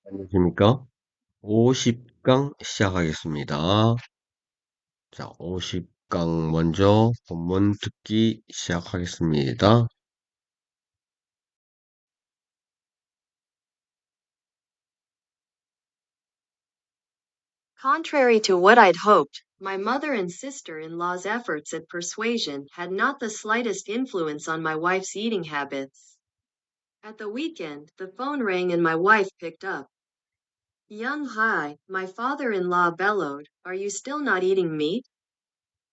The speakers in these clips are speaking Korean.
안녕하십니까? 50강 시작하겠습니다. 자, 50강 먼저 본문 듣기 시작하겠습니다. Contrary to what I'd hoped, my mother and sister-in-law's efforts at persuasion had not the slightest influence on my wife's eating habits. At the weekend, the phone rang and my wife picked up. Young Hai, my father-in-law bellowed, "Are you still not eating meat?"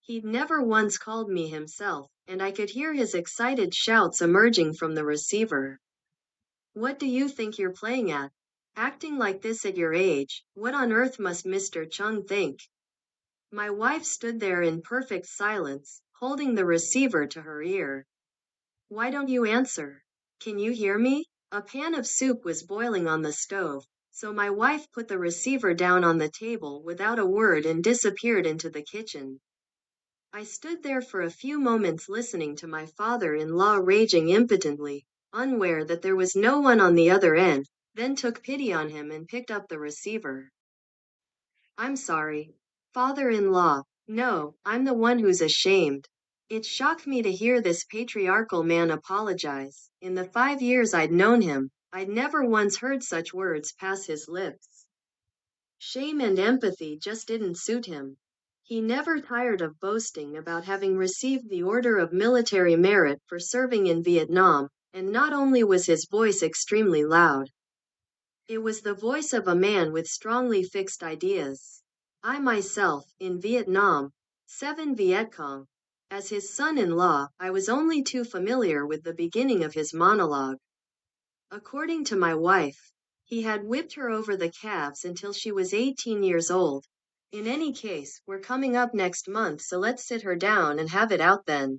He'd never once called me himself, and I could hear his excited shouts emerging from the receiver. "What do you think you're playing at? Acting like this at your age, what on earth must Mr. Chung think?" My wife stood there in perfect silence, holding the receiver to her ear. "Why don't you answer? Can you hear me?" A pan of soup was boiling on the stove, so my wife put the receiver down on the table without a word and disappeared into the kitchen. I stood there for a few moments listening to my father-in-law raging impotently, unaware that there was no one on the other end, then took pity on him and picked up the receiver. "I'm sorry, father-in-law. No, I'm the one who's ashamed." It shocked me to hear this patriarchal man apologize. In the 5 years I'd known him, I'd never once heard such words pass his lips. Shame and empathy just didn't suit him. He never tired of boasting about having received the Order of Military Merit for serving in Vietnam, and not only was his voice extremely loud, it was the voice of a man with strongly fixed ideas. I myself, in Vietnam, 7 Viet Cong, as his son-in-law, I was only too familiar with the beginning of his monologue. According to my wife, he had whipped her over the calves until she was 18 years old. In any case, we're coming up next month, so let's sit her down and have it out then.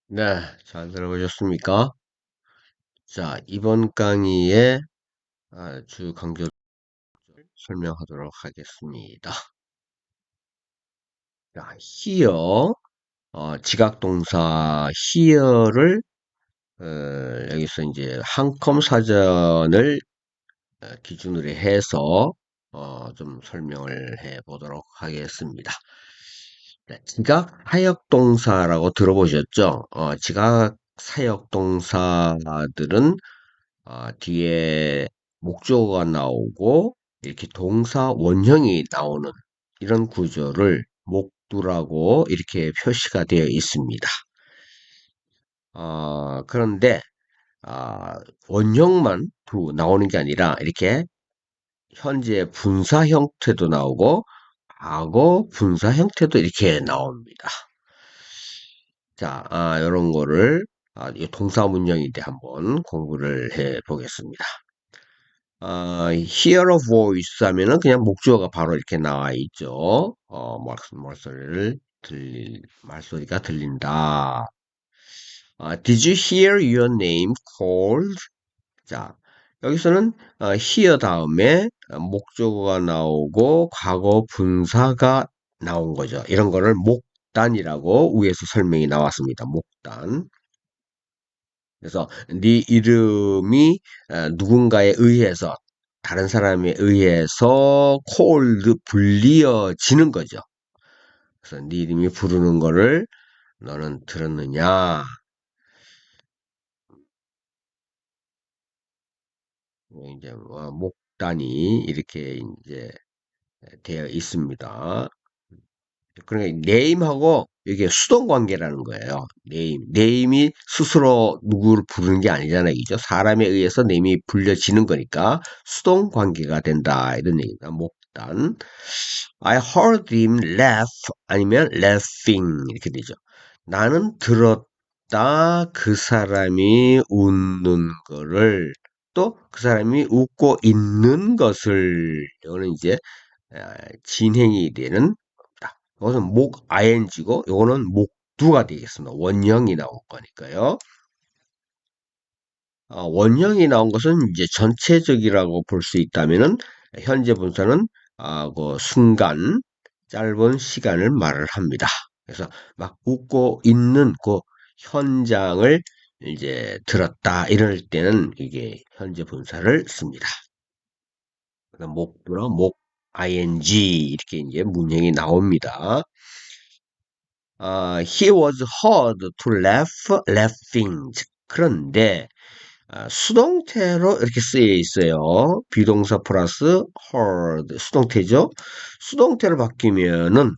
네, 잘 들어보셨습니까? 자, 이번 강의의 주 강조를 설명하도록 하겠습니다. 자, here, 지각동사 here를 여기서 이제 한컴 사전을 기준으로 해서 좀 설명을 해 보도록 하겠습니다. 네, 지각 사역동사라고 들어보셨죠? 지각 사역동사들은 뒤에 목적어가 나오고 이렇게 동사 원형이 나오는 이런 구조를 목두라고 이렇게 표시가 되어 있습니다. 그런데 원형만 나오는 게 아니라 이렇게 현재 분사 형태도 나오고 과거 분사 형태도 이렇게 나옵니다. 자, 이런 거를 이 동사 문형인데 한번 공부를 해 보겠습니다. hear a voice 하면은 그냥 목주어가 바로 이렇게 나와 있죠. 말소리가 들린다. Did you hear your name called? 자, 여기서는 hear 다음에 목적어가 나오고 과거 분사가 나온 거죠. 이런 거를 목단이라고 위에서 설명이 나왔습니다. 목단. 그래서 네 이름이 누군가에 의해서 다른 사람에 의해서 called 불리어지는 거죠. 그래서 네 이름이 부르는 거를 너는 들었느냐? 이제 목단이 이렇게 이제 되어 있습니다. 그러니까 name하고 이게 수동 관계라는 거예요. name이 스스로 누구를 부르는 게 아니잖아요. 그죠? 사람에 의해서 name이 불려지는 거니까 수동 관계가 된다. 이런 얘기입니다. 목단. I heard him laugh 아니면 laughing 이렇게 되죠. 나는 들었다. 그 사람이 웃는 거를 또 그 사람이 웃고 있는 것을 이거는 이제 진행이 되는 이것은 목 ing고 이거는 목두가 되겠습니다. 원형이 나온 거니까요. 원형이 나온 것은 이제 전체적이라고 볼 수 있다면은 현재 분사는 그 순간 짧은 시간을 말을 합니다. 그래서 막 웃고 있는 그 현장을 이제 들었다 이럴 때는 이게 현재 분사를 씁니다. 그다음 목부로 목 ing 이렇게 이제 문형이 나옵니다. he was heard to laughing. 그런데 수동태로 이렇게 쓰여 있어요. 비동사 플러스 heard 수동태죠. 수동태로 바뀌면은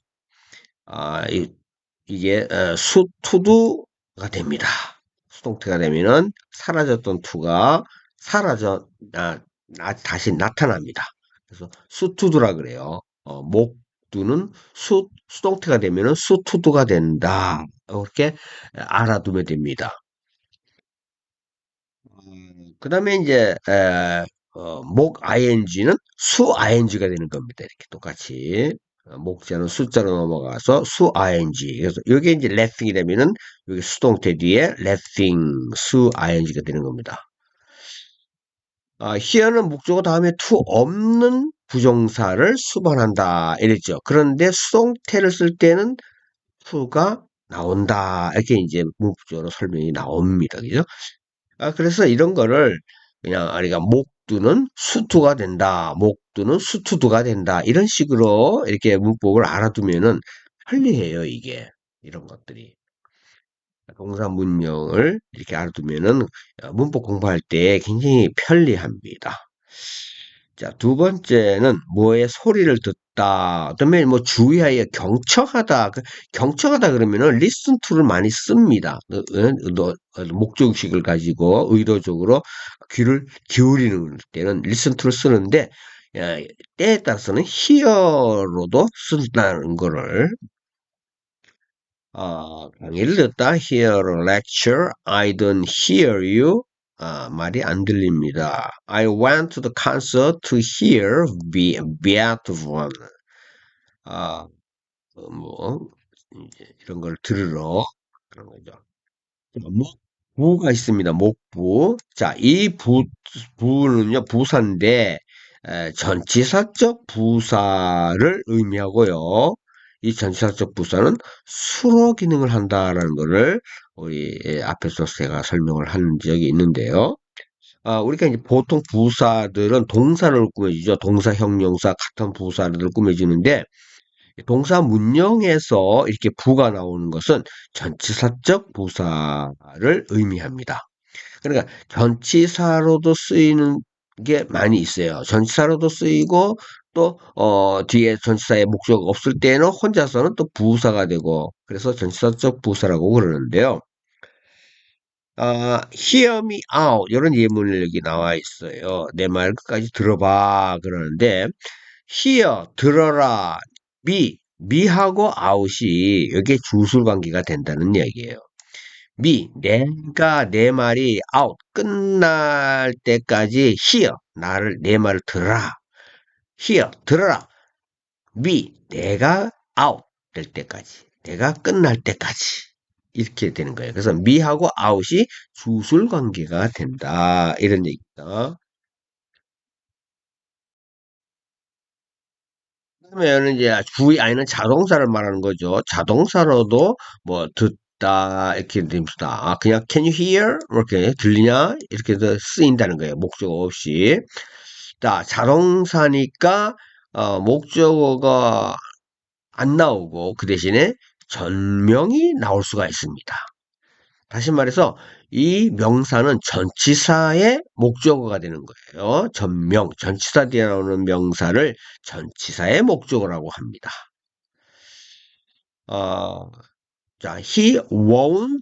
이게 수투두가 됩니다. 수동태가 되면은 사라졌던 투가 사라져 다시 나타납니다. 그래서 수투두라 그래요. 목두는 수동태가 되면은 수투두가 된다. 이렇게 알아두면 됩니다. 그 다음에 이제 목 ing는 수 ing가 되는 겁니다. 이렇게 똑같이 목자는 숫자로 넘어가서 수 ing. 그래서 이게 이제 laughing이 되면은 여기 수동태 뒤에 laughing 수 ing가 되는 겁니다. here는 목적어 다음에 to 없는 부정사를 수반한다 이랬죠. 그런데 수동태를 쓸 때는 to가 나온다 이렇게 이제 문법적으로 설명이 나옵니다. 그죠? 그래서 이런 거를 그냥 우리가 목두는 수투가 된다. 목두는 수투두가 된다. 이런 식으로 이렇게 문법을 알아두면은 편리해요, 이게. 이런 것들이. 동사 문형을 이렇게 알아두면은 문법 공부할 때 굉장히 편리합니다. 자, 두 번째는 뭐의 소리를 듣다. 그다음에 뭐 주의하여 경청하다. 경청하다 그러면은 listen to를 많이 씁니다. 목적식을 가지고 의도적으로 귀를 기울이는 때는 listen to를 쓰는데 때에 따라서는 hear로도 쓴다는 거를 강의를 듣다 hear a lecture. I don't hear you. 말이 안 들립니다. I went to the concert to hear Beethoven. 아, 뭐 이런 걸 들으러 그런 거죠. 목부가 있습니다. 목부. 자, 이 부는요 부사인데 전치사적 부사를 의미하고요. 이 전치사적 부사는 수로 기능을 한다라는 것을 우리 앞에서 제가 설명을 한 적이 있는데요. 우리가 이제 보통 부사들은 동사를 꾸며주죠. 동사, 형용사, 같은 부사를 꾸며주는데 동사 문형에서 이렇게 부가 나오는 것은 전치사적 부사를 의미합니다. 그러니까 전치사로도 쓰이는 게 많이 있어요. 전치사로도 쓰이고 또 뒤에 전치사의 목적 없을 때는 혼자서는 또 부사가 되고 그래서 전치사적 부사라고 그러는데요. hear me out 이런 예문이 여기 나와 있어요. 내 말 끝까지 들어봐 그러는데 hear 들어라 me하고 out이 여기에 주술 관계가 된다는 얘기예요. 내가 내 말이 out 끝날 때까지 hear 내 말을 들어라. hear 들어라. 내가 out 될 때까지 내가 끝날 때까지 이렇게 되는 거예요. 그래서 me하고 out이 주술 관계가 된다 이런 얘기입니다. 그러면 이제 주의 아니는 자동사를 말하는 거죠. 자동사로도 뭐 듣다 이렇게 됩니다. 그냥 can you hear 이렇게 들리냐 이렇게 쓰인다는 거예요. 목적어 없이. 자, 자동사니까 목적어가 안 나오고 그 대신에 전명이 나올 수가 있습니다. 다시 말해서 이 명사는 전치사의 목적어가 되는 거예요. 전치사 뒤에 나오는 명사를 전치사의 목적어라고 합니다. 어, 자, he won't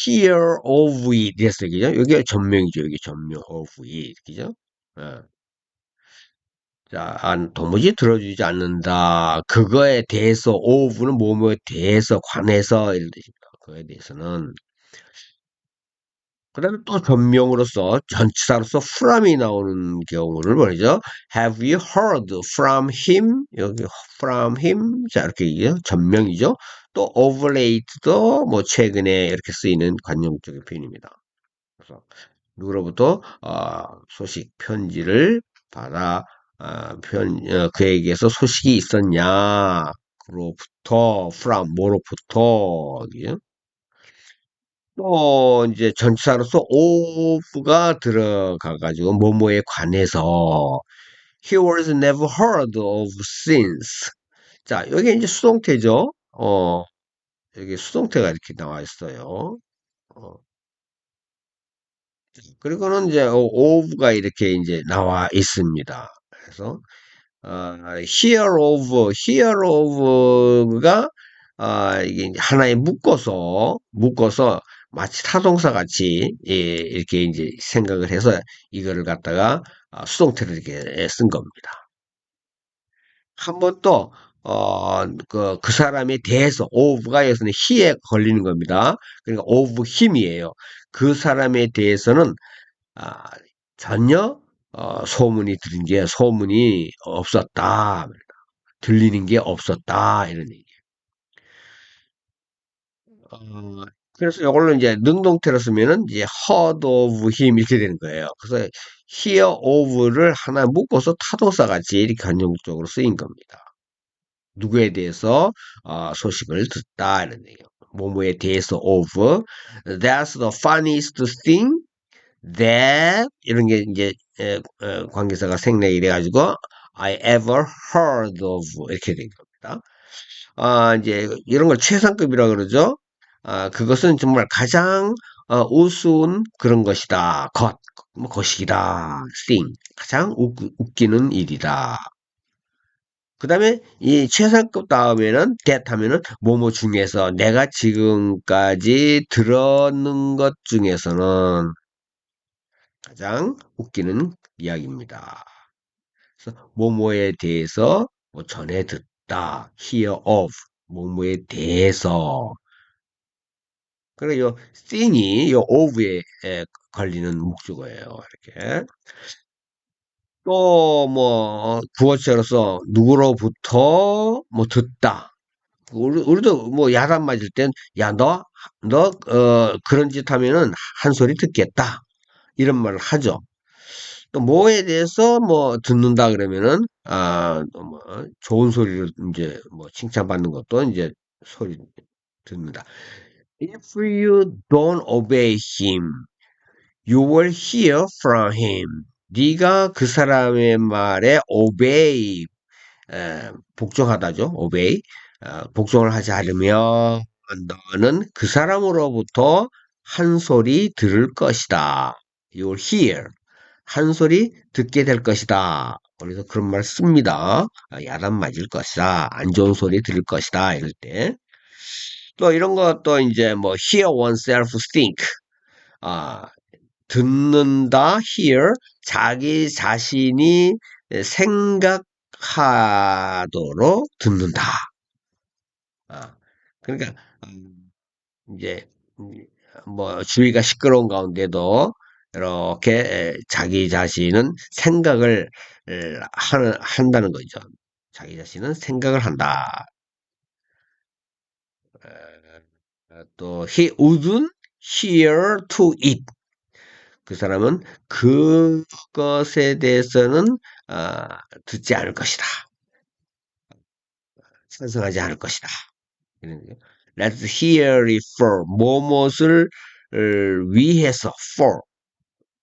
hear of it. 이랬어요. 그죠? 여기 전명이죠. 여기 전명 of it. 그죠? 어. 자, 도무지 들어주지 않는다. 그거에 대해서, of는 뭐뭐에 대해서, 관해서, 이런 뜻입니다. 그거에 대해서는. 그 다음에 또 전명으로서 전치사로서 from이 나오는 경우를 말이죠. Have you heard from him? 여기 from him 자 이렇게 이게 전명이죠. 또 of late도 뭐 최근에 이렇게 쓰이는 관용적인 표현입니다. 그래서 누구로부터 소식 편지를 받아 그에게서 소식이 있었냐? 그로부터 from 뭐로부터 또 이제 전치사로서 of가 들어가가지고 뭐뭐에 관해서 he was never heard of since. 자, 여기 이제 수동태죠. 여기 수동태가 이렇게 나와 있어요. 어, 그리고는 이제 of가 이렇게 이제 나와 있습니다. 그래서 hear of가 이게 이제 하나에 묶어서 마치 타동사 같이 예, 이렇게 이제 생각을 해서 이거를 갖다가 수동태를 이렇게 쓴 겁니다. 한 번 또, 그 사람에 대해서, of가 여기서는 he에 걸리는 겁니다. 그러니까 of him이에요. 그 사람에 대해서는, 아, 전혀, 소문이 없었다. 들리는 게 없었다. 이런 얘기. 어, 그래서 이걸로 이제 능동태로 쓰면은 이제 heard of him 이렇게 되는 거예요. 그래서 hear of를 하나 묶어서 타도사 같이 이렇게 간접적으로 쓰인 겁니다. 누구에 대해서 소식을 듣다 이런 얘기예요. 뭐뭐에 대해서 of that's the funniest thing that 이런 게 이제 관계사가 생략이 돼가지고 I ever heard of 이렇게 된 겁니다. 이제 이런 걸 최상급이라 그러죠. 그것은 정말 가장 우스운 그런 것이다. 뭐 것이다. thing 가장 웃기는 일이다. 그 다음에 이 최상급 다음에는 that 하면은 뭐뭐 중에서 내가 지금까지 들었는 것 중에서는 가장 웃기는 이야기입니다. 그래서 뭐뭐에 대해서 뭐 전해 듣다, hear of, 뭐뭐에 대해서. 그리고 요 thing이 요 of에 걸리는 목적어예요. 이렇게. 또 뭐 구어체로서 누구로부터 뭐 듣다. 우리도 뭐 야단 맞을 땐, 야, 그런 짓 하면은 한 소리 듣겠다. 이런 말을 하죠. 또 뭐에 대해서 뭐 듣는다 그러면은, 뭐 좋은 소리를 이제 뭐 칭찬받는 것도 이제 소리 듣는다. If you don't obey him, you will hear from him. 네가 그 사람의 말에 obey, 복종하다죠. obey. 복종을 하지 않으면 너는 그 사람으로부터 한 소리 들을 것이다. You'll hear. 한 소리 듣게 될 것이다. 그래서 그런 말 씁니다. 야단 맞을 것이다. 안 좋은 소리 들을 것이다. 이럴 때. 또 이런 것도 이제 뭐 hear oneself think. 아, 듣는다, hear, 자기 자신이 생각하도록 듣는다. 그러니까, 이제, 뭐, 주위가 시끄러운 가운데도, 이렇게, 자기 자신은 생각을, 한다는 거죠. 자기 자신은 생각을 한다. 또, he wouldn't hear to it. 그 사람은 그것에 대해서는 듣지 않을 것이다. 찬성하지 않을 것이다. Let's hear it for 뭐뭇을 위해서 for.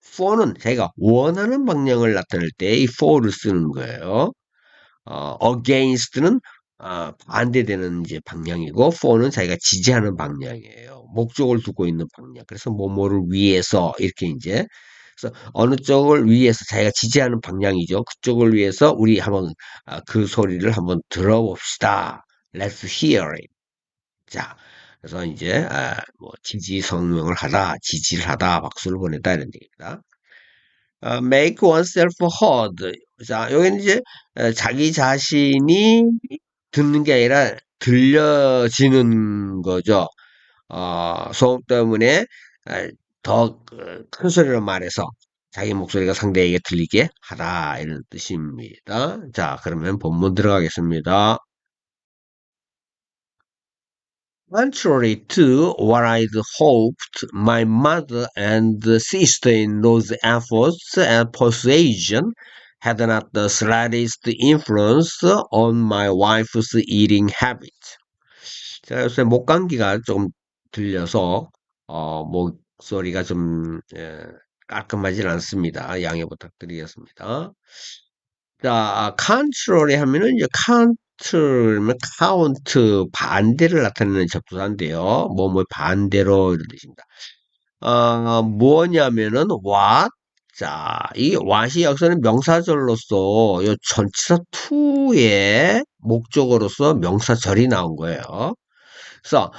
for는 자기가 원하는 방향을 나타낼 때 이 for를 쓰는 거예요. against는 반대되는 이제 방향이고 for는 자기가 지지하는 방향이에요. 목적을 두고 있는 방향. 그래서 뭐뭐를 위해서 이렇게 이제 그래서 어느 쪽을 위해서 자기가 지지하는 방향이죠. 그쪽을 위해서 우리 한번 그 소리를 한번 들어봅시다. Let's hear it. 자, 그래서 이제 뭐 지지 성명을 하다, 지지를 하다, 박수를 보냈다 이런 얘기입니다. make oneself heard. 자, 여기는 이제 자기 자신이 듣는 게 아니라 들려지는 거죠. 소음 때문에 더 큰 소리로 말해서 자기 목소리가 상대에게 들리게 하다 이런 뜻입니다. 자, 그러면 본문 들어가겠습니다. Contrary to what I'd hoped, my mother and sister-in-law's efforts at persuasion had not the slightest influence on my wife's eating habit. 제가 요새 목 감기가 좀 들려서 목소리가 좀, 깔끔하진 않습니다. 양해 부탁드리겠습니다. 자, 컨트롤이 하면은 이제 컨트롤은 카운트 반대를 나타내는 접두사인데요. 뭐 반대로 이런 뜻입니다. 뭐냐면은 what. 자, 이 what이 여기서는 명사절로서 요 전치사 to의 목적어로서 명사절이 나온 거예요. 그래서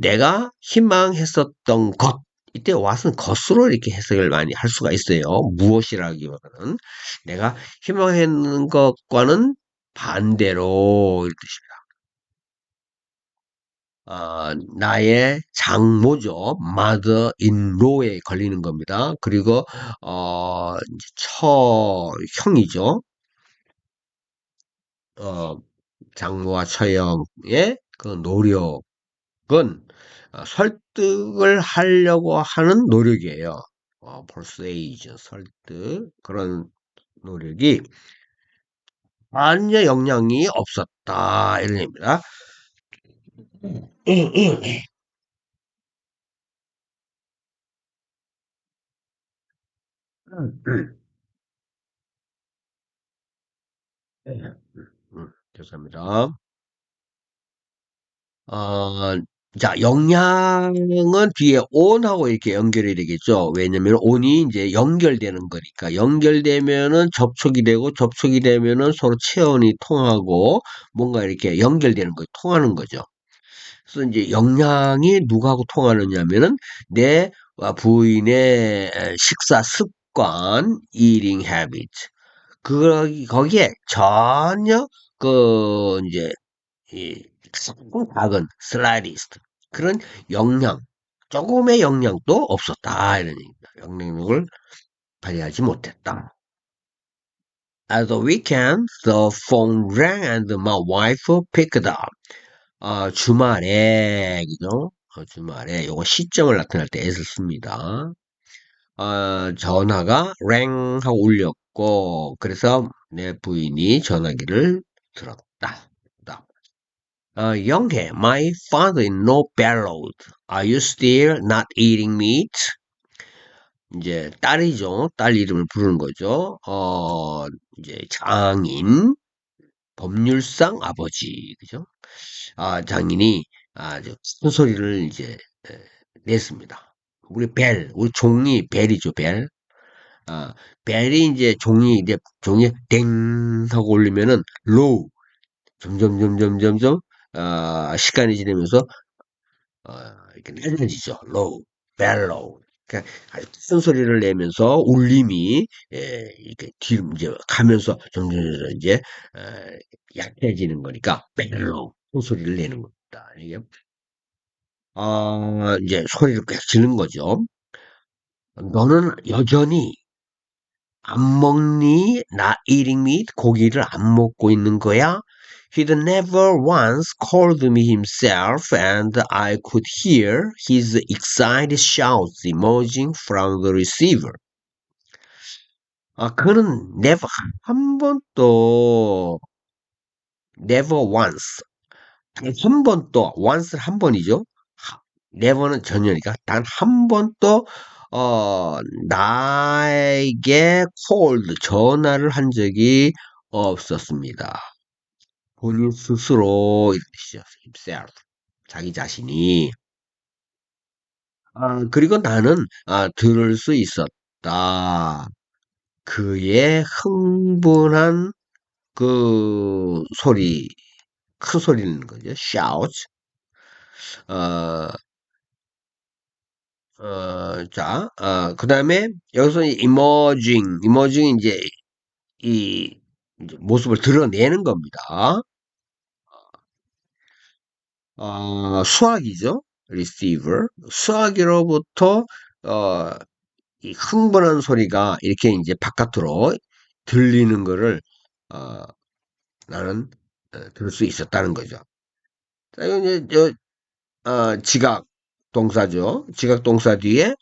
내가 희망했었던 것, 이때 what은 것으로 이렇게 해석을 많이 할 수가 있어요. 무엇이라기보다는 내가 희망했는 것과는 반대로 이렇게 나의 장모죠. mother-in-law에 걸리는 겁니다. 그리고 이제 처형이죠. 어, 장모와 처형의 그 노력은 설득을 하려고 하는 노력이에요. persuasion, 설득 그런 노력이 전혀 영향이 없었다 이런 얘기입니다. 죄송합니다. 어, 자, 영향은 뒤에 on하고 이렇게 연결이 되겠죠. 왜냐면 on이 이제 연결되는 거니까. 연결되면은 접촉이 되고, 접촉이 되면은 서로 체온이 통하고, 뭔가 이렇게 연결되는 거, 통하는 거죠. 그래서 이제 영향이 누구하고 통하느냐면은, 내 부인의 식사 습관, eating habit. 거기에 전혀, 이제, 이 작은 슬라이디스트 그런 영향 조금의 영향도 없었다 이런 얘기입니다. 영향력을 발휘하지 못했다. At the weekend, the phone rang and my wife picked up. 주말에 그죠? 주말에 요거 시점을 나타낼 때 애를 씁니다. 전화가 랭 하고 울렸고 그래서 내 부인이 전화기를 들었다. 영혜, my father-in-law bellowed. Are you still not eating meat? 이제 딸이죠. 딸 이름을 부르는 거죠. 이제 장인, 법률상 아버지, 그죠? 장인이 아주 큰 소리를 이제 에, 냈습니다. 우리 종이 벨이죠, 벨. 아, 벨이 이제 종이 땡 하고 울리면은 low, 점점, 시간이 지나면서 이렇게 낮아지죠. low, bellow. 그러니까 아주 큰 소리를 내면서 울림이 이렇게 뒤로 이제 가면서 점점 이제 약해지는 거니까 bellow 큰 소리를 내는 겁니다. 이게 이제 소리를 꽤 지르는 거죠. 너는 여전히 안 먹니? Not eating meat? 고기를 안 먹고 있는 거야? He'd never once called me himself, and I could hear his excited shouts emerging from the receiver. 그는 한 번도, never once, 단 한 번도, once 한 번이죠. never는 전혀니까 단 한 번도 나에게 called 전화를 한 적이 없었습니다. 본인 스스로 이런 뜻이죠. himself 자기 자신이 그리고 나는 들을 수 있었다. 그의 흥분한 그 소리 큰 소리는 거죠. shout. 어, 자, 그 다음에 여기서 emerging 이 이제 모습을 드러내는 겁니다. 수화기죠. receiver. 수화기로부터, 이 흥분한 소리가 이렇게 이제 바깥으로 들리는 거를, 어, 나는, 들을 수 있었다는 거죠. 자, 이거 이제, 지각 동사죠. 지각 동사 뒤에,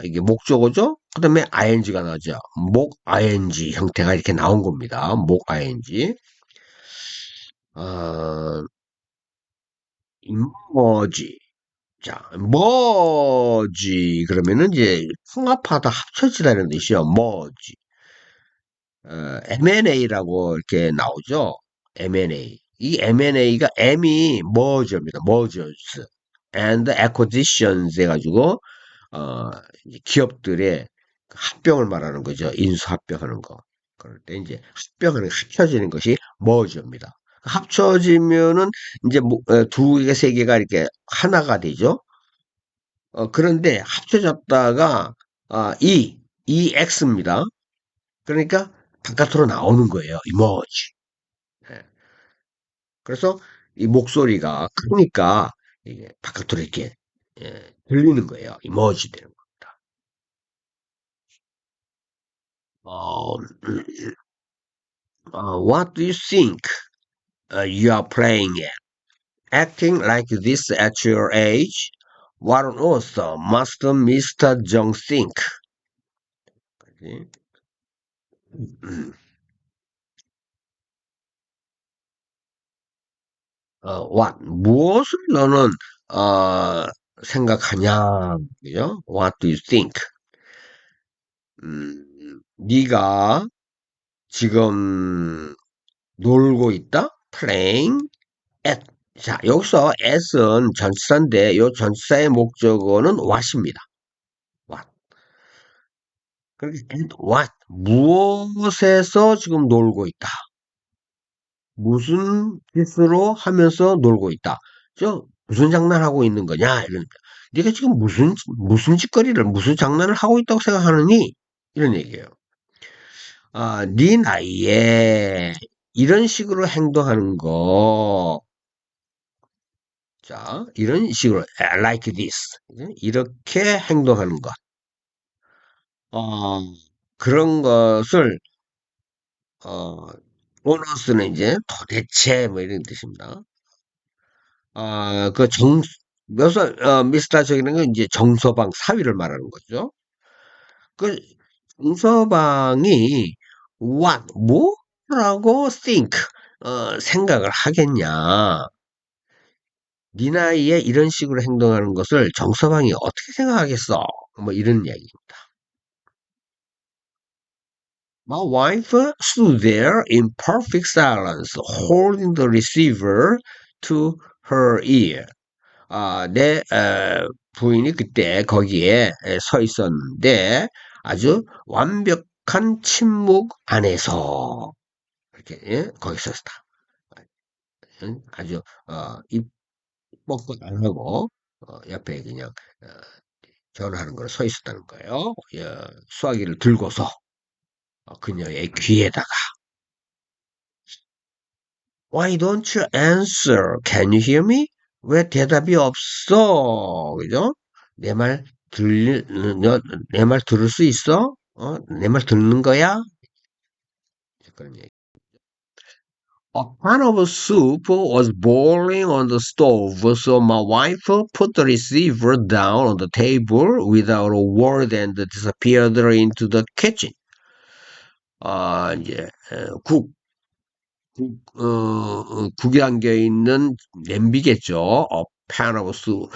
이게 목적어죠. 그 다음에 ing가 나오죠. 목 ing 형태가 이렇게 나온 겁니다. 목 ing. 어, emerge. 자, 머지 그러면은 이제 통합하다 합쳐지다는 뜻이요. 머지. M&A라고 이렇게 나오죠. M&A. 이 M&A가 M이 merger입니다. mergers and acquisitions 해가지고 이제 기업들의 합병을 말하는 거죠. 인수합병하는 거. 그럴 때 이제 합병하는 합쳐지는 것이 merger입니다. 합쳐지면은 이제 두 개, 세 개가 이렇게 하나가 되죠. 그런데 합쳐졌다가 EX입니다. 그러니까 바깥으로 나오는 거예요. emerge. 예. 그래서 이 목소리가 크니까 이게 바깥으로 이렇게 들리는 거예요. emerge 되는 겁니다. 어, what do you think you are playing at? Acting like this at your age? What on earth must Mr. Jung think? what 무엇을 너는 생각하냐? 그죠? What do you think? 네가 지금 놀고 있다? Playing at. 자, 여기서 at은 전치사인데 요 전치사의 목적어는 what입니다. what. 그러니까 at what 무엇에서 지금 놀고 있다. 무슨 짓으로 하면서 놀고 있다. 무슨 장난하고 있는 거냐? 이런. 네가 지금 무슨 짓거리를, 무슨 장난을 하고 있다고 생각하느니? 이런 얘기예요. 네 나이에 이런 식으로 행동하는 거, 자, 이런 식으로, like this. 이렇게 행동하는 것. 어, 그런 것을, 어, 보너스는 이제 도대체 뭐 이런 뜻입니다. 그 미스터 저기는 건 이제 정서방 사위를 말하는 거죠. 그 정서방이 뭐라고 think 생각을 하겠냐. 네 나이에 이런 식으로 행동하는 것을 정서방이 어떻게 생각하겠어? 뭐 이런 이야기입니다. My wife stood there in perfect silence, holding the receiver to her ear. 내 부인이 그때 거기에 서 있었는데 아주 완벽한 침묵 안에서 이렇게 거기 섰다. 아주 입 뻑뻑 안 하고 옆에 그냥 어, 전화하는 걸 서 있었다는 거예요. 수화기를 들고서 그녀의 귀에다가 Why don't you answer? Can you hear me? 왜 대답이 없어? 그죠? 내 말 내 말 들을 수 있어? 내 말 듣는 거야? 그런 얘기. A pan of soup was boiling on the stove, so my wife put the receiver down on the table without a word and disappeared into the kitchen. 이제 국에 담겨 있는 냄비겠죠. pan of soup.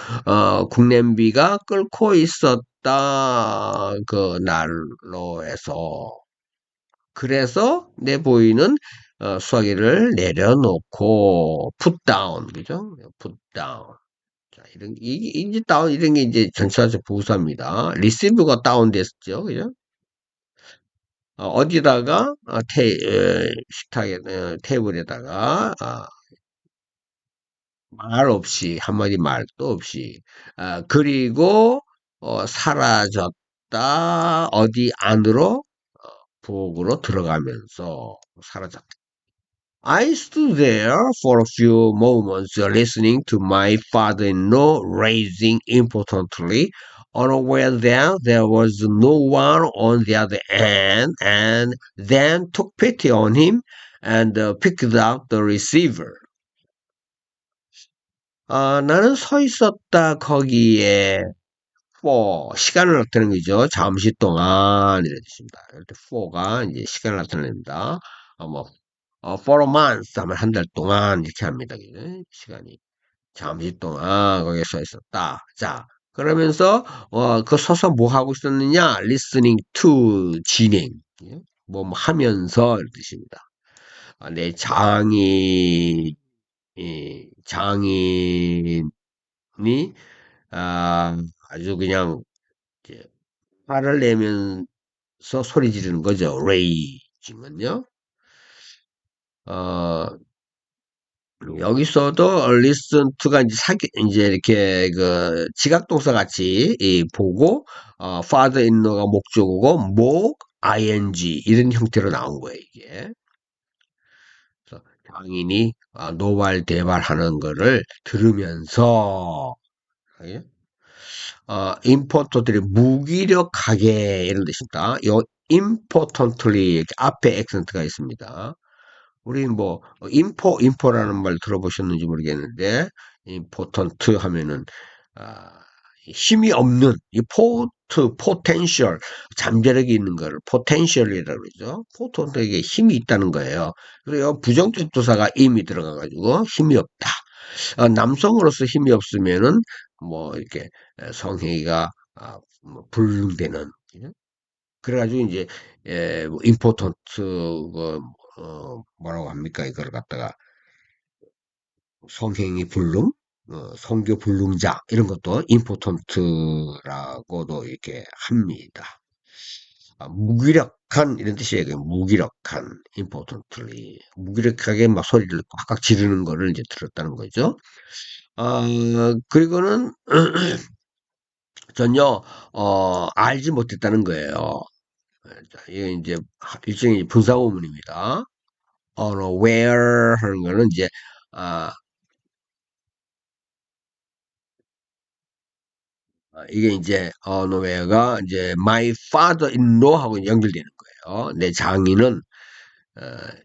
국냄비가 끓고 있었다. 그 날로 해서. 그래서 내 부인은 수화기를 내려놓고 put down, 그죠? put down. 자, 이제 다운 이런 게 이제 전치사적 부사입니다. receive가 다운됐죠, 그죠? 어디다가 식탁에 테이블에다가 말 없이 한마디 말도 없이 그리고 사라졌다 어디 안으로 부엌으로 들어가면서 사라졌다. I stood there for a few moments listening to my father-in-law raising importantly, unaware that there was no one on the other end, and then took pity on him and picked up the receiver. 나는 서 있었다 거기에 for 시간을 나타내는 거죠. 잠시 동안 이런 뜻입니다. 이럴 때 for가 이제 시간을 나타냅니다. 뭐 for a month 하면 한 달 동안 이렇게 합니다. 시간이. 잠시 동안 거기에 서 있었다. 자, 그러면서 그 서서 뭐 하고 있었느냐? listening to 진행. 예? 뭐 하면서 이런 뜻입니다. 내 장인이 아주 그냥 이제 화를 내면서 소리 지르는 거죠. raging은요. 어, 여기서도 listen to가 이제 이렇게 그 지각동사 같이 보고 father in law가 목적어고 목 ing 이런 형태로 나온 거예요, 이게. 그래서 장인이 노발대발하는 거를 들으면서 예? importantly 무기력하게 이런 뜻입니다. 요 importantly 이렇게 앞에 액센트가 있습니다. 우리 뭐 인포라는 말 들어보셨는지 모르겠는데 important 하면은 아, 힘이 없는 이 potential 잠재력이 있는 거를 potential이라고 그러죠. potent에게 힘이 있다는 거예요. 그래요. 부정적 도사가 임이 들어가 가지고 힘이 없다. 남성으로서 힘이 없으면은 뭐 이렇게 성행위가 뭐 불능되는 그래가지고 이제 뭐 important 그 뭐라고 합니까 이걸 갖다가 성행위 불능 성교 불능자 이런 것도 important라고도 이렇게 합니다. 무기력한 이런 뜻이에요. 무기력한 importantly 무기력하게 막 소리를 꽉꽉 지르는 거를 이제 들었다는 거죠. 그리고는 전혀 알지 못했다는 거예요. 자, 이게 이제 일종의 분사구문입니다. unaware 하는 거는 이제 아, 이게 이제 unaware가 이제 my father-in-law하고 연결되는 거예요. 내 장인은 어,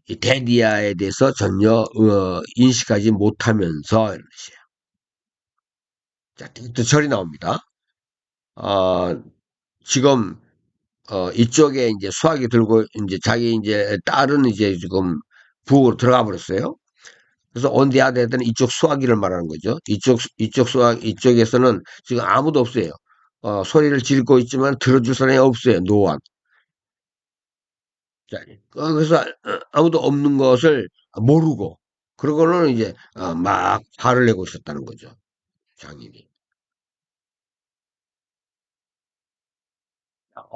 이 데디아에 대해서 전혀 인식하지 못하면서 이런 뜻이에요. 자, 또 절이 나옵니다. 어, 지금 이쪽에 이제 수학이 들고 이제 자기 이제 딸은 이제 지금 부엌으로 들어가 버렸어요. 그래서 on the other hand는 이쪽 수화기를 말하는 거죠. 이쪽 수화 이쪽에서는 지금 아무도 없어요. 소리를 지르고 있지만 들어줄 사람이 없어요. no one. 자, 그래서 아무도 없는 것을 모르고 그러고는 이제 막 화를 내고 있었다는 거죠. 장인이.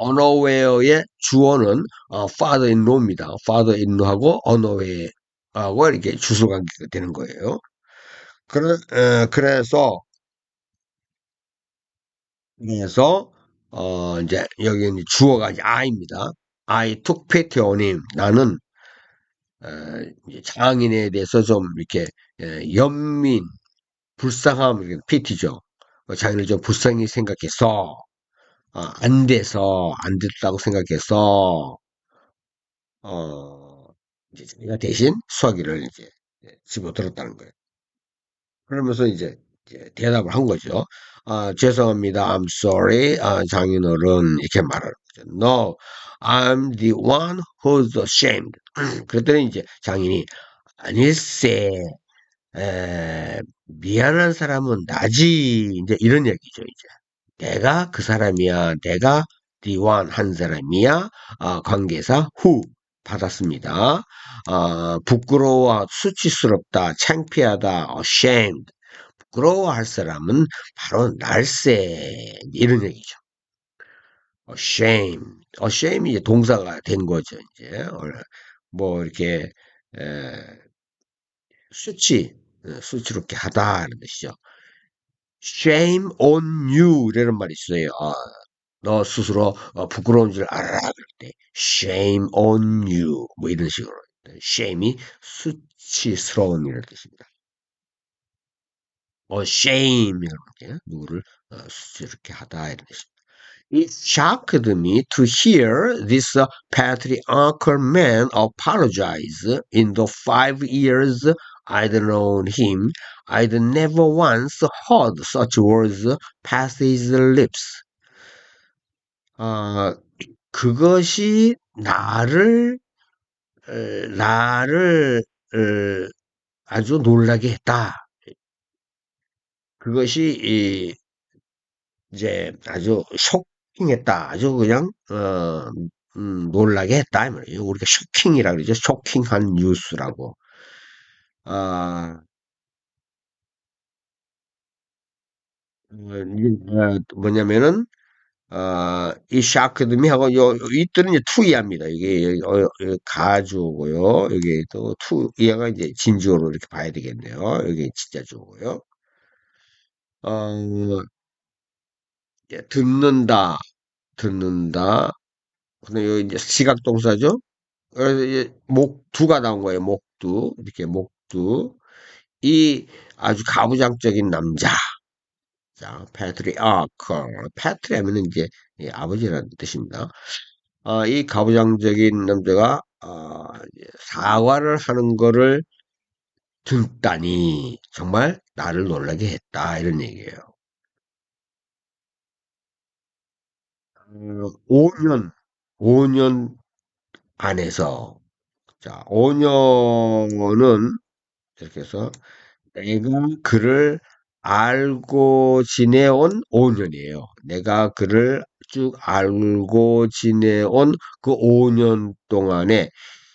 unaware의 주어는 father-in-law입니다. father-in-law하고 unaware하고 이렇게 주술관계가 되는 거예요. 그래서 이제 여기 이제 주어가 이제 I입니다. I took pity on him. 나는 어, 이제 장인에 대해서 좀 이렇게 연민, 불쌍함, 피티죠. 장인을 좀 불쌍히 생각해서 안 됐다고 생각해서 어, 이제 자기가 대신 수화기를 이제 집어들었다는 거예요. 그러면서 이제 대답을 한 거죠. 죄송합니다. I'm sorry. 장인어른 이렇게 말하는 거죠. No, I'm the one who's ashamed. 그랬더니 이제 장인이 아닐세. 미안한 사람은 나지. 이제 이런 얘기죠. 이제 내가 그 사람이야. 내가 the one 한 사람이야. 관계사 who 받았습니다. 부끄러워, 수치스럽다, 창피하다, ashamed. 부끄러워할 사람은 바로 날세 이런 얘기죠. shame, shame이 이제 동사가 된 거죠. 이제 뭐 이렇게 에, 수치롭게 하다 이런 뜻이죠. shame on you 이라는 말이 있어요. 너 스스로 부끄러운 줄 알아라 그럴 때 shame on you 뭐 이런 식으로 shame이 수치스러운 이라는 뜻입니다. shame 이렇게 누구를 수치롭게 하다 이런 뜻입니다. It shocked me to hear this patriarchal man apologize. In the 5 years I'd known him, I'd never once heard such words pass his lips. 아, 그것이 나를 아주 놀라게 했다. 그것이 이제 아주 쇼킹했다. 아주 그냥 놀라게 했다 이 말이에요. 우리가 쇼킹이라 그러죠. 쇼킹한 뉴스라고. 아, 뭐냐면은 이 샤크드미하고 이때는 이제 투이합니다. 이게 가주고요. 여기 또 투이가 이제 진주어로 이렇게 봐야 되겠네요. 여기 진짜 주고요. 어, 예, 듣는다. 근데 여기 이제 시각동사죠. 그래서 이제 목두가 나온 거예요. 목두 이렇게 목두. 이 아주 가부장적인 남자. 자, 패트리아커. 패트리하면은 이제 아버지라는 뜻입니다. 이 가부장적인 남자가 이제 사과를 하는 거를 듣다니 정말 나를 놀라게 했다 이런 얘기예요. 5년 5년 안에서 자 5년은 이렇게 해서 내가 그를 알고 지내온 5년이에요. 내가 그를 쭉 알고 지내온 그 5년 동안에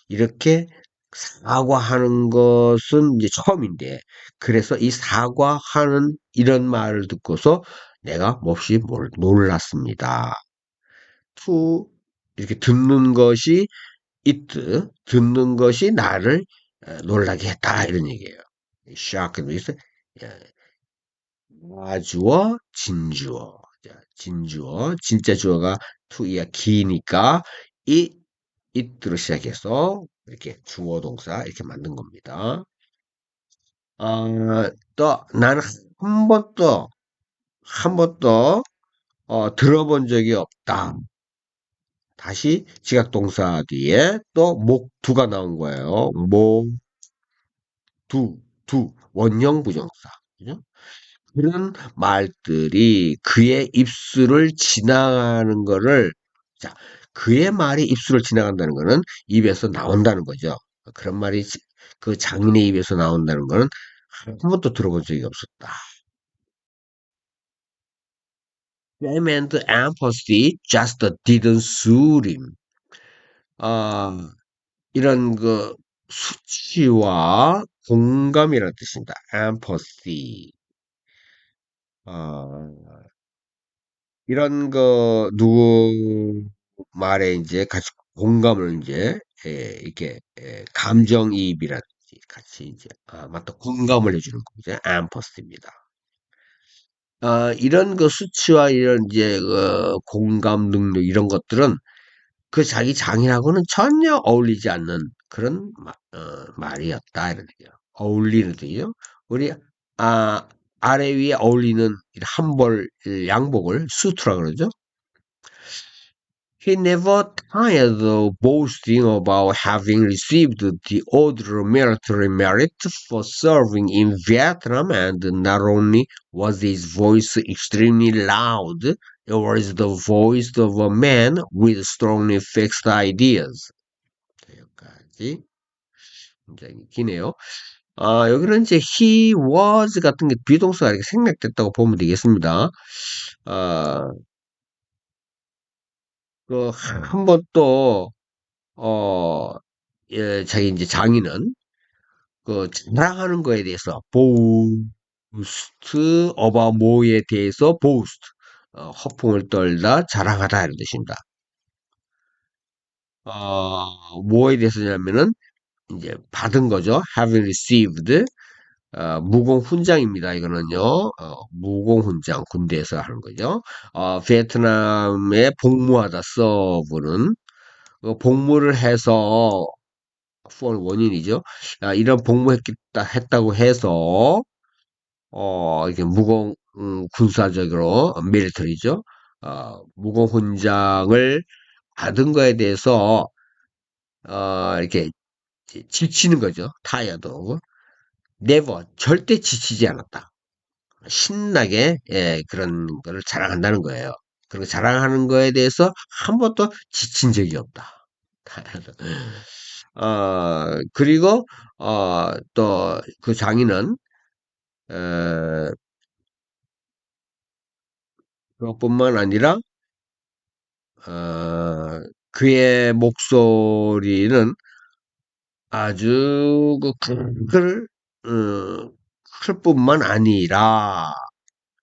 이렇게 사과하는 것은 이제 처음인데, 그래서 이 사과하는 이런 말을 듣고서 내가 몹시 놀랐습니다. to 이렇게 듣는 것이 듣는 것이 나를 놀라게 했다 이런 얘기예요. shocked is 주어 진주어. 자, 진주어 진짜 주어가 to이야 기니까 이 it로 시작해서 이렇게 주어 동사 이렇게 만든 겁니다. 또 나는 한 번도 한 번도 들어본 적이 없다. 다시 지각 동사 뒤에 또 목두가 나온 거예요. 두 원형 부정사. 그죠? 그런 말들이 그의 입술을 지나가는 거를 자, 그의 말이 입술을 지나간다는 거는 입에서 나온다는 거죠. 그런 말이 그 장인의 입에서 나온다는 거는 한 번도 들어본 적이 없었다. Fame and empathy just didn't suit him. 아, 이런 그 수치와 공감이라는 뜻입니다. empathy. 아, 이런 거 누구 말에 이제 같이 공감을 이제 이렇게 감정이입이라든지 같이 이제 맞다 공감을 해주는 거죠. empathy입니다. 이런 그 수치와 이런 이제 공감 능력 이런 것들은 그 자기 장인하고는 전혀 어울리지 않는 그런 말이었다 이런 얘기예요. 어울리는 뜻이요. 우리 아 아래 위에 어울리는 한 벌 양복을 수트라 그러죠. He never tired of boasting about having received the Order of Military Merit for serving in Vietnam, and not only was his voice extremely loud, it was the voice of a man with strongly fixed ideas. 여기까지 굉장히 기네요. 여기는 이제 he was 같은 게 비동사가 이렇게 생략됐다고 보면 되겠습니다. 아, 한 번 또, 예, 자기 이제 장인은 자랑하는 거에 대해서 boast about 뭐에 대해서 boast 허풍을 떨다 자랑하다 이런 뜻입니다. 뭐에 대해서냐면은 이제 받은 거죠. having received 무공훈장입니다. 이거는요. 무공훈장 군대에서 하는 거죠. 베트남에 복무하다 서브는 복무를 해서 for 원인이죠. 이런 복무했겠다 했다고 해서 이게 무공 군사적으로 밀리터리죠. 무공훈장을 받은 거에 대해서 이렇게 지치는 거죠. 타이어도 never 절대 지치지 않았다. 신나게 그런 거를 자랑한다는 거예요. 그리고 자랑하는 거에 대해서 한 번도 지친 적이 없다. 그리고 또 그 장인은 어, 그것뿐만 아니라 어, 그의 목소리는 아주 클 뿐만 아니라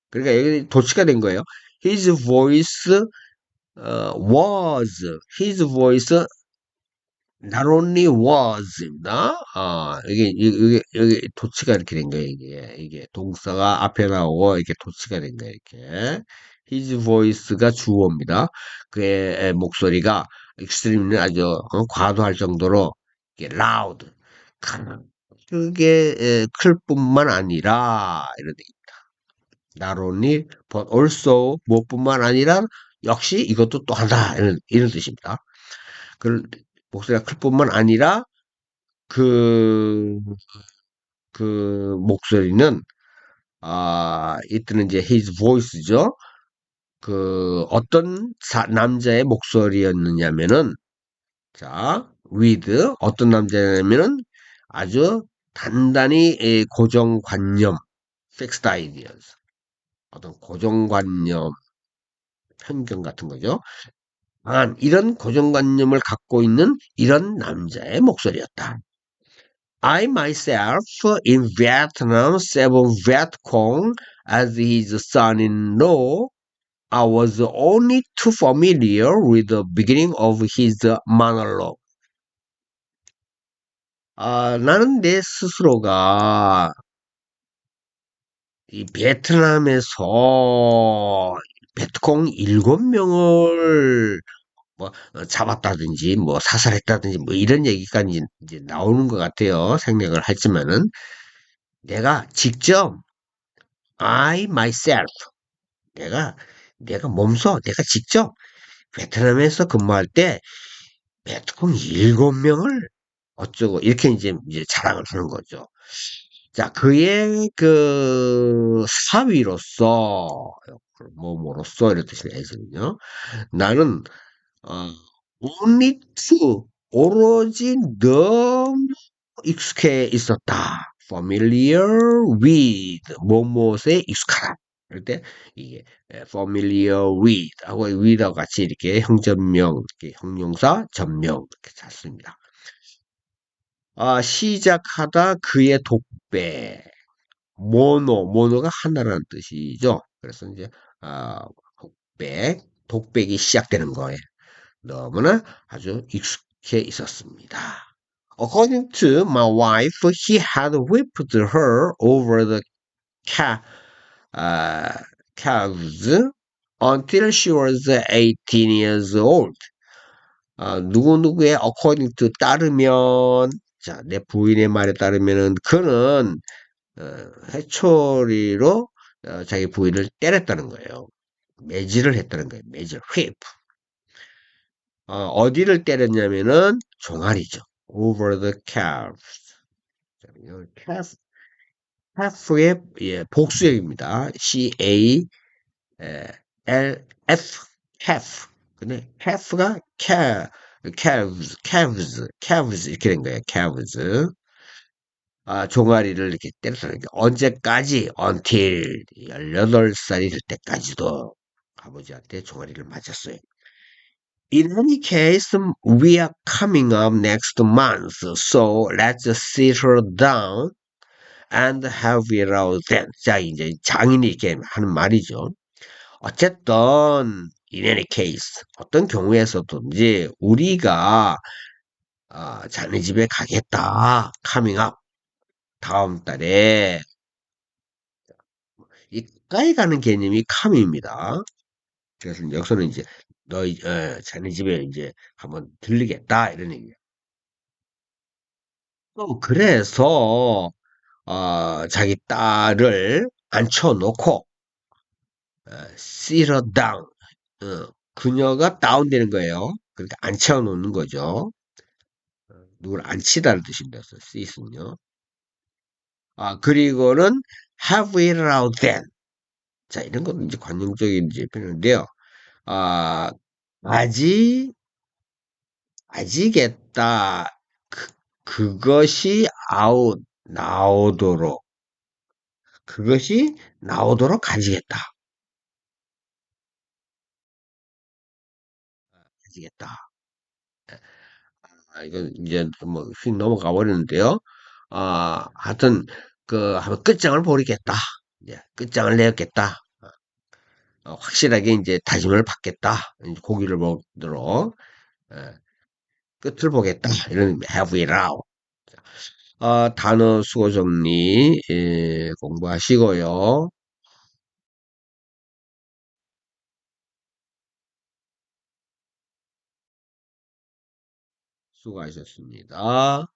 그러니까 여기 도치가 된 거예요. His voice was his voice not only was입니다. 여기 도치가 이렇게 된 거예요. 이게 동사가 앞에 나오고 이렇게 도치가 된 거예요. 이렇게 his voice가 주어입니다. 그의 목소리가 extreme는 아주 과도할 정도로 이게 loud 크게 클 뿐만 아니라 이런 not only but also 무엇뿐만 아니라 역시 이것도 또 한다 이런 뜻입니다. 그 목소리가 클 뿐만 아니라 그, 그 목소리는 이때는 이제 his voice죠. 그 어떤 남자의 목소리였느냐면은 자 with 어떤 남자냐면은 아주 단단히 고정관념 fixed ideas 어떤 고정관념 편견 같은 거죠. 이런 고정관념을 갖고 있는 이런 남자의 목소리였다. I myself in Vietnam served Viet Cong as his son-in-law. I was only too familiar with the beginning of his monologue. 나는 내 스스로가 이 베트남에서 베트콩 7명을 뭐 잡았다든지 뭐 사살했다든지 뭐 이런 얘기까지 이제 나오는 것 같아요. 생략을 했지만은 내가 직접 I myself 내가 몸소 내가 직접 베트남에서 근무할 때 베트콩 7명을 어쩌고 이렇게 이제 자랑을 하는 거죠. 자, 그의 그 사위로서 뭐뭐로서 이런 뜻이에요. 나는 어, only to 오로지 너무 익숙해 있었다. familiar with 뭐뭐에 익숙하다. 그럴 때 이게 familiar with 하고 with하고 같이 이렇게 형전명, 이렇게 형용사, 전명 이렇게 잤습니다. 시작하다 그의 독배 모노가 하나라는 뜻이죠. 그래서 이제 독백이 시작되는 거예요. 너무나 아주 익숙해 있었습니다. According to my wife, he had whipped her over the ca- uh, calves until she was 18 years old. 누구누구의 according to 따르면, 자, 내 부인의 말에 따르면은 그는 회초리로 자기 부인을 때렸다는 거예요. 매질을 했다는 거예요. 매질, whip. 어디를 때렸냐면은 종아리죠. over the calves. calf, calf의 예, 복수형입니다. C-A-L-F, calf. 근데 calf가 calves 이렇게 된 거예요. calves. 종아리를 이렇게 때렸다는 게 언제까지? until 18살이 될 때까지도 아버지한테 종아리를 맞았어요. In any case, we are coming up next month, so let's sit her down and have it out then. 자, 이제 장인이 이렇게 하는 말이죠. 어쨌든, in any case, 어떤 경우에서든지 우리가 자네 집에 가겠다. coming up. 다음 달에 이 가까이 가는 개념이 com입니다. 그래서 여기서는 이제 너희 자네 집에 이제 한번 들리겠다 이런 얘기예요. 그래서 자기 딸을 앉혀놓고 sit her down 그녀가 다운되는 거예요. 그러니까 앉혀놓는 거죠. 누굴 앉히다는 뜻입니다. sit은요. 그리고는 have it out then. 자, 이런 건 이제 관용적인 이제 표현인데요. 아, 아직, 아직겠다. 그것이 나오도록, 그것이 나오도록 가지겠다. 가지겠다. 이건 이제 뭐 휙 넘어가 버리는데요. 하여튼 한번 끝장을 보리겠다. 이제 끝장을 내겠다. 확실하게 이제 다짐을 받겠다. 이제 고기를 먹도록 예, 끝을 보겠다. 이런 have it out. 단어 수거 정리 공부하시고요. 수고하셨습니다.